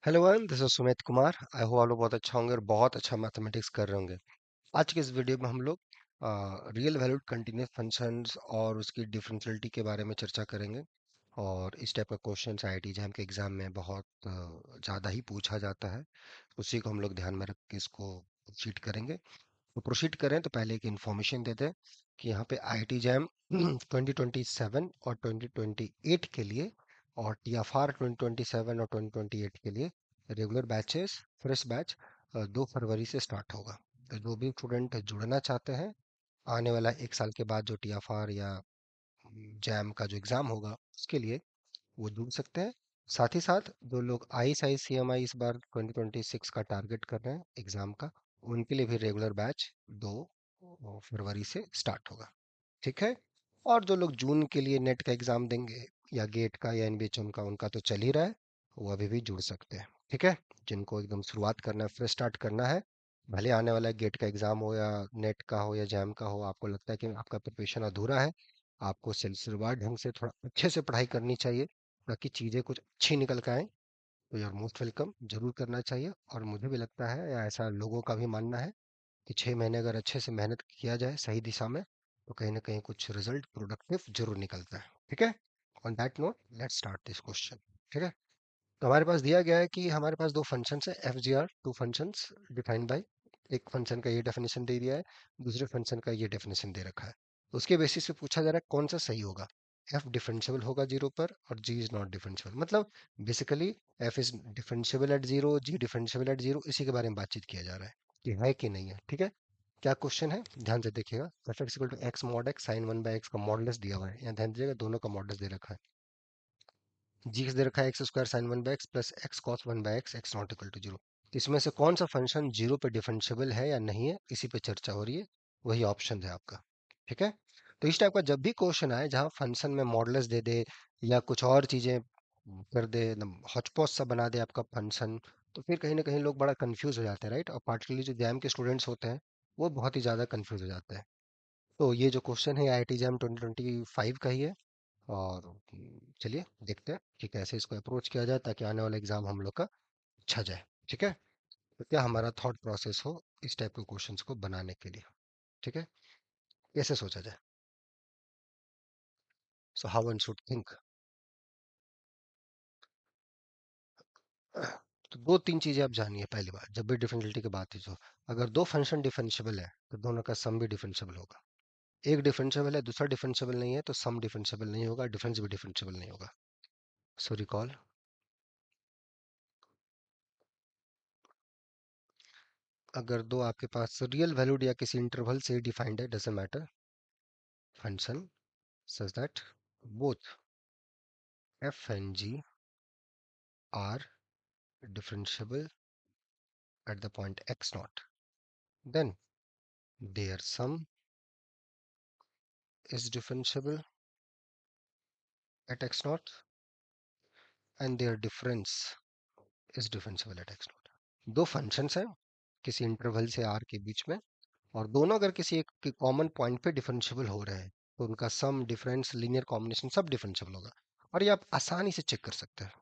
Hello one, this is Sumit Kumar. I hope आप लोग बहुत अच्छा होंगे और बहुत अच्छा मैथमेटिक्स कर रहे होंगे। आज के इस वीडियो में हम लोग रियल वैल्यूड कंटिन्यूस फंक्शंस और उसकी डिफरेंशियलिटी के बारे में चर्चा करेंगे। और इस टाइप का क्वेश्चन आईआईटी जैम के एग्जाम में बहुत ज़्यादा ही पूछा जाता है। उसी को हम लोग ध्यान में रख के इसको प्रोसीड करेंगे। तो प्रोसीड करें तो पहले एक इन्फॉर्मेशन देते हैं कि यहाँ पे आईआईटी जैम 2027 और 2028 के लिए और टीएफआर 2027 और 2028 के लिए रेगुलर बैचेस फ्रेश बैच 2 फरवरी से स्टार्ट होगा। तो जो भी स्टूडेंट जुड़ना चाहते हैं आने वाला 1 साल के बाद जो टीएफआर या जैम का जो एग्ज़ाम होगा उसके लिए वो जुड़ सकते हैं। साथ ही साथ जो लोग आईएसआईसीएमआई इस बार 2026 का टारगेट कर रहे हैं एग्ज़ाम का, उनके लिए भी रेगुलर बैच 2 फरवरी से स्टार्ट होगा। ठीक है। और जो लोग जून के लिए नेट का एग्ज़ाम देंगे या गेट का या एनबीएचएम का, उनका तो चल ही रहा है, वो अभी भी जुड़ सकते हैं। ठीक है। जिनको एकदम शुरुआत करना है, फ्रेश स्टार्ट करना है, भले आने वाला गेट का एग्ज़ाम हो या नेट का हो या जैम का हो, आपको लगता है कि आपका प्रिपरेशन अधूरा है, आपको सिलसिलेवार ढंग से थोड़ा अच्छे से पढ़ाई करनी चाहिए ताकि चीज़ें कुछ अच्छी निकल के आए, तो यू आर मोस्ट वेलकम, जरूर करना चाहिए। और मुझे भी लगता है या ऐसा लोगों का भी मानना है कि 6 महीने अगर अच्छे से मेहनत किया जाए सही दिशा में तो कहीं ना कहीं कुछ रिजल्ट प्रोडक्टिव जरूर निकलता है। ठीक है। On that note let's start this question. ठीक है। तो हमारे पास दिया गया है कि हमारे पास दो फंक्शंस है F G R, two functions defined by, एक फंक्शन का ये डेफिनेशन दे दिया है, दूसरे फंक्शन का ये डेफिनेशन दे रखा है। तो उसके बेसिस पे पूछा जा रहा है कौन सा सही होगा। एफ डिफरेंशियल होगा जीरो पर और जी इज नॉट डिफरेंशियल, मतलब basically F is differential at zero, G differential at zero, इसी के बारे में बातचीत किया जा रहा है कि है कि नहीं है। ठीक है। क्या क्वेश्चन है, ध्यान से देखिएगा। F X equal to X mod x sine one by X का मॉडुलस दिया हुआ है, यहाँ ध्यान दीजिएगा, दोनों का मॉडुलस दे रखा है। जी दे रखा है X square sine one by X plus X cos one by X, X not equal to zero. इसमें से कौन सा फंक्शन जीरो पे डिफरेंशिएबल है या नहीं है, इसी पे चर्चा हो रही है, वही ऑप्शन है आपका। ठीक है। तो इस टाइप का जब भी क्वेश्चन आए जहाँ फंक्शन में मॉडुलस दे दे या कुछ और चीजें कर दे, हॉचपॉच सा बना दे आपका फंक्शन, तो फिर कहीं ना कहीं लोग बड़ा कंफ्यूज हो जाते हैं, राइट। और पार्टिकुलरली जो जैम के स्टूडेंट्स होते हैं वो बहुत ही ज्यादा कंफ्यूज हो जाते हैं। तो ये जो क्वेश्चन है आईआईटी जैम 2025 का ही है। और चलिए देखते हैं कि कैसे इसको अप्रोच किया जाए ताकि आने वाला एग्जाम हम लोग का अच्छा जाए। ठीक है। तो क्या हमारा थॉट प्रोसेस हो इस टाइप के क्वेश्चंस को बनाने के लिए। ठीक है। कैसे सोचा जाए, so how one should think. तो दो तीन चीजें आप जानिए। पहली बात, जब भी डिफरेंशियलिटी की बात है तो अगर दो फंक्शन डिफरेंशिएबल है तो दोनों का सम भी डिफरेंशिएबल होगा। एक डिफरेंशिएबल है दूसरा डिफरेंशिएबल नहीं है तो सम डिफरेंशिएबल नहीं होगा, डिफरेंस भी डिफरेंशिएबल नहीं होगा। सो रिकॉल, अगर दो आपके पास रियल वैल्यूड या किसी इंटरवल से डिफाइंड है, doesn't matter, function such that both f and g are differentiable at the point x naught, then their sum is differentiable at x naught and their difference is differentiable at x naught। दो functions हैं किसी interval से r के बीच में, और दोनों अगर किसी एक कॉमन पॉइंट पे डिफरेंशिएबल हो रहे हैं तो उनका सम, डिफरेंस, लीनियर कॉम्बिनेशन सब डिफरेंशिएबल होगा। और ये आप आसानी से चेक कर सकते हैं,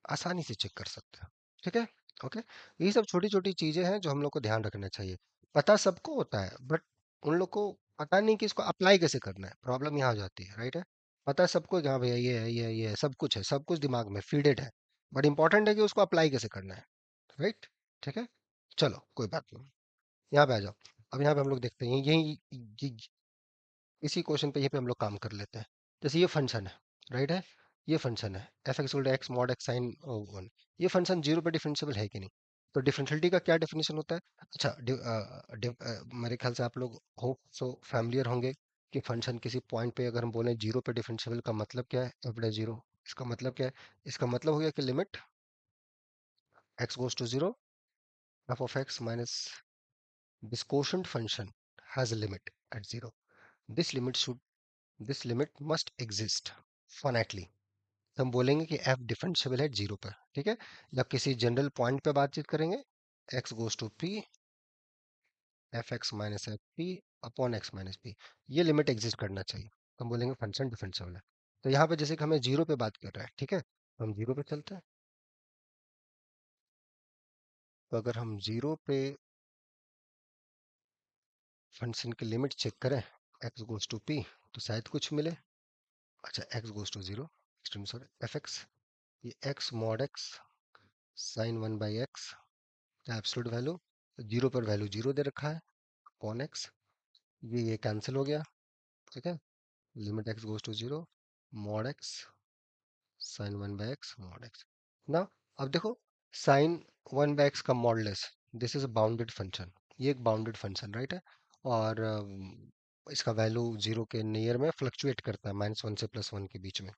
आसानी से चेक कर सकते हैं। ठीक है। ओके। ये सब छोटी छोटी चीजें हैं जो हम लोग को ध्यान रखना चाहिए। पता सबको होता है बट उन लोग को पता नहीं कि इसको अप्लाई कैसे करना है, प्रॉब्लम यहाँ आ जाती है, राइट है। पता है सबको कि हाँ भैया ये है, ये है, ये है, सब कुछ है, सब कुछ दिमाग में फीडेड है, बट इंपॉर्टेंट है कि उसको अप्लाई कैसे करना है, राइट। ठीक है। चलो कोई बात नहीं, यहाँ पे आ जाओ। अब यहाँ पे हम लोग देखते हैं इसी क्वेश्चन पे यहीं पे हम लोग काम कर लेते हैं। जैसे ये फंक्शन है, राइट है, ये फंक्शन है F x x mod x sine one, ये फंक्शन जीरो पे डिफरेंशिएबल है कि नहीं। तो डिफरेंशियलिटी का क्या डेफिनेशन होता है। अच्छा, मेरे ख्याल से आप लोग होप सो फैमिलियर होंगे कि फंक्शन किसी पॉइंट पे अगर हम बोले जीरो पे डिफरेंशिएबल का मतलब क्या है, एफ डे जीरो, इसका मतलब क्या है। इसका मतलब हो गया कि limit x goes to zero, F of X minus this quotient function has a limit at zero, this limit should, this limit must exist finitely. तो हम बोलेंगे कि f डिफरेंशिएबल है जीरो पर। ठीक है। जब किसी जनरल पॉइंट पे बातचीत करेंगे, x goes to p, F X minus F P upon x minus P, ये लिमिट एग्जिस्ट करना चाहिए, तो हम बोलेंगे फंक्शन डिफरेंशिएबल है। तो यहाँ पे जैसे कि हमें जीरो पे बात कर रहा है, ठीक है, तो हम जीरो पे चलते हैं। तो अगर हम जीरो पे फंक्शन की लिमिट चेक करें, एक्स गोज टू पी, तो शायद कुछ मिले। अच्छा, x goes to zero, f x, ये x mod x sine one by x absolute value, zero पर वैल्यू जीरो दे रखा है, कॉन एक्स, ये कैंसिल हो गया। ठीक है, limit x goes to zero, mod x sine one by X mod X ना। अब देखो, साइन वन बाई एक्स का modulus, this is a bounded function, ये एक बाउंडेड फंक्शन राइट है। और इसका वैल्यू जीरो के नियर में फ्लक्चुएट करता है -1 से +1 के बीच में।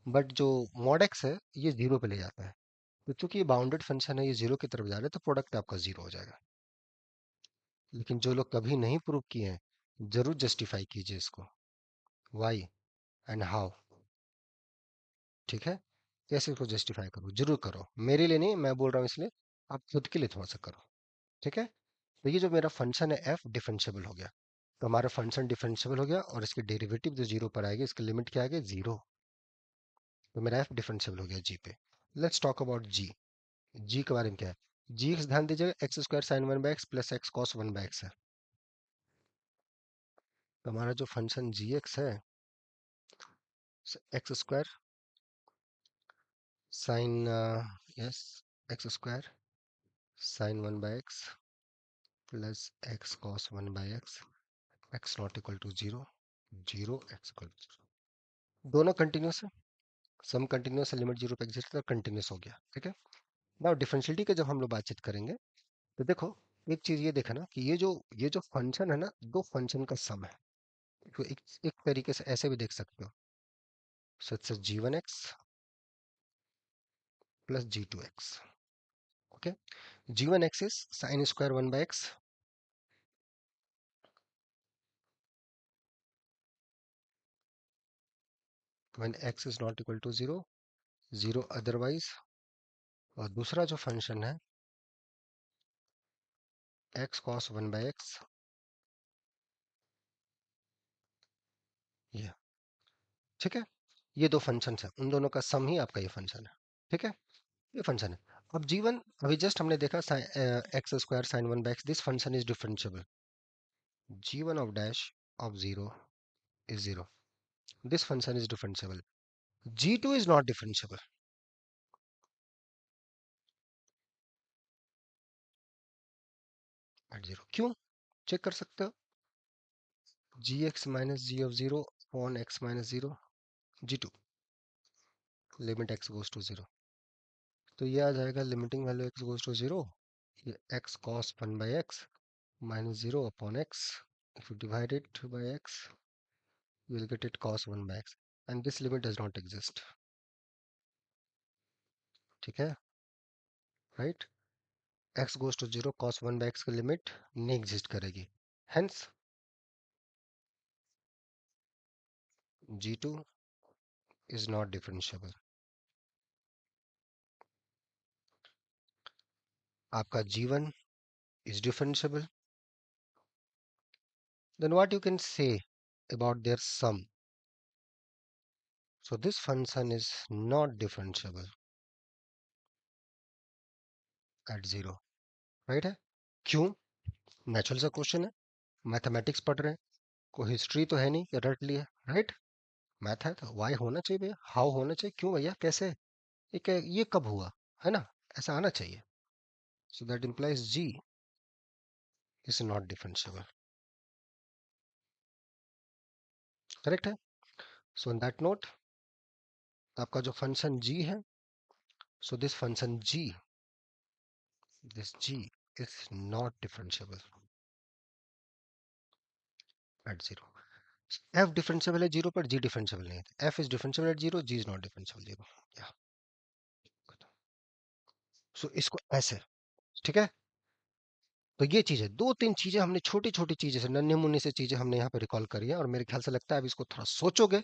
बट जो मॉड एक्स है ये जीरो पे ले जाता है, तो चूंकि ये बाउंडेड फंक्शन है, ये जीरो की तरफ जा रहा है, तो प्रोडक्ट आपका जीरो हो जाएगा। लेकिन जो लोग कभी नहीं प्रूव किए हैं, जरूर जस्टिफाई कीजिए इसको, वाई एंड हाउ। ठीक है, कैसे इसको जस्टिफाई करो, जरूर करो, मेरे लिए नहीं, मैं बोल रहा हूँ इसलिए, आप खुद के लिए थोड़ा सा करो। ठीक है, तो ये जो मेरा फंक्शन है एफ डिफरेंशिएबल हो गया, तो हमारा फंक्शन डिफरेंशिएबल हो गया, और इसकी डेरिवेटिव जो जीरो पर आएगी, इसकी लिमिट क्या आएगी, जीरो। तो मेरा एफ डिफरेंशिएबल हो गया जी पे। Let's talk about G. G के बारे में क्या है, जी एक्स ध्यान दीजिएगा, X square sine one by X plus X cos one by X है। तो हमारा जो फंक्शन जी एक्स है, X square sine, yes, X square sine one by X plus X cos one by X, X not equal to zero, zero X equal to zero, दोनों continuous है, sum continuous है, limit zero पे exist कर continuous हो गया। ठीक है, now डिफरेंशियलिटी के जब हम लोग बातचीत करेंगे, तो देखो, एक चीज ये देखा ना कि ये जो फंक्शन है ना, दो फंक्शन का सम है। तो एक तरीके से ऐसे भी देख सकते हो, सच से g one x plus g two x. Okay, g one x is sine square one by x, when x is not equal to zero, zero otherwise. और दूसरा जो फंक्शन है x cos one by x, ये। ठीक है, ये दो function है, उन दोनों का सम ही आपका ये फंक्शन है। ठीक है, ये फंक्शन है। अब जीवन, अभी जस्ट हमने देखा x square sine one by x, this function is differentiable, g one of dash of zero is zero, this function is differentiable, g two is not differentiable at zero. क्यों, check कर सकते हो, g x minus g of zero upon x minus zero, g two, limit x goes to zero, तो ये आ जाएगा limiting value x goes to zero, ये x cos one by x minus 0 upon x. If you divide it by x, you will get it cos 1 by x. And this limit does not exist. ठीक है, right? x goes to 0, cos 1 by x की limit नहीं exist करेगी, hence g2 is not differentiable. आपका g1 is differentiable. Then what you can say about their sum? So this function is not differentiable at 0, right है? क्यों? Natural सा question है, mathematics पढ़ रहे हैं, कोई हिस्ट्री तो है नहीं कि रट लिया, राइट? मैथ है तो वाई होना चाहिए भैया, हाउ होना चाहिए, क्यों भैया, कैसे, ये कब हुआ, है ना, ऐसा आना चाहिए। So that implies G is not differentiable, correct है। सो इन दैट नोट, आपका जो फंक्शन जी है, so this function G, this G is not differentiable at zero. F differentiable है जीरो पर, जी डिफरेंशिएबल नहीं है, F is differentiable at zero, G is not differentiable zero, या। So इसको ऐसे, ठीक है, तो ये चीज है, दो तीन चीजें हमने छोटी छोटी चीजें से, नन्हे मुन्ने से चीजें हमने यहाँ पे रिकॉल करी है, और मेरे ख्याल से लगता है अब इसको थोड़ा सोचोगे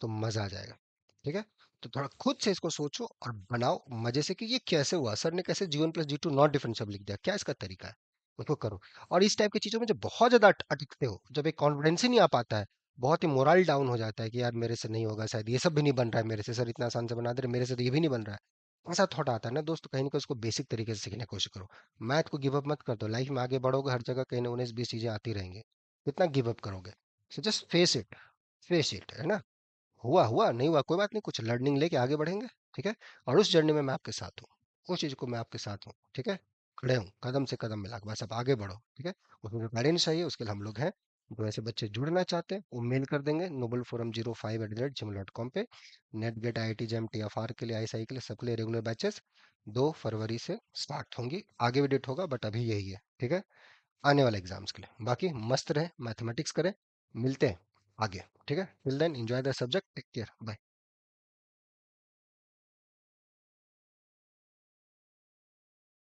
तो मजा आ जाएगा। ठीक है, तो थोड़ा खुद से इसको सोचो और बनाओ मजे से कि ये कैसे हुआ, सर ने कैसे g one plus g two not differentiable लिख दिया, क्या इसका तरीका है, उसको करो। और इस टाइप की चीजों में जब बहुत ज्यादा अटकते हो, जब एक कॉन्फिडेंस ही नहीं आ पाता है, बहुत ही मोरल डाउन हो जाता है कि यार मेरे से नहीं होगा, शायद ये सब भी नहीं बन रहा है मेरे से, सर इतना आसान से बना दे रहे मेरे से, तो ये भी नहीं बन रहा है, ऐसा थॉट आता है ना दोस्त, तो कहीं ना कहीं उसको बेसिक तरीके से सीखने की कोशिश करो। मैथ को गिव अप मत कर दो, लाइफ में आगे बढ़ोगे हर जगह कहीं ना 19-20 चीजें आती रहेंगी। कितना गिव अप करोगे? So just face it, face it, है ना। हुआ हुआ, नहीं हुआ कोई बात नहीं, कुछ लर्निंग लेके आगे बढ़ेंगे। ठीक है। और उस जर्नी में मैं आपके साथ हूँ, उस चीज को मैं आपके साथ हूँ। ठीक है। खड़े हूँ कदम से कदम मिला के, बस आप आगे बढ़ो। ठीक है। उसमें पेरेंट्स चाहिए, उसके लिए हम लोग हैं। जो ऐसे बच्चे जुड़ना चाहते हैं वो मेल कर देंगे nobleforum05@gmail.com पे। NET GATE I I T JAM T F R के लिए, आई के लिए, सबके लिए रेगुलर बैचेस 2 फरवरी से स्टार्ट होंगी। आगे भी डेट होगा बट अभी यही है। ठीक है। आने वाले एग्जाम्स के लिए बाकी मस्त रहे, मैथमेटिक्स करें। मिलते हैं आगे। ठीक है। Till then enjoy the subject, take care, bye.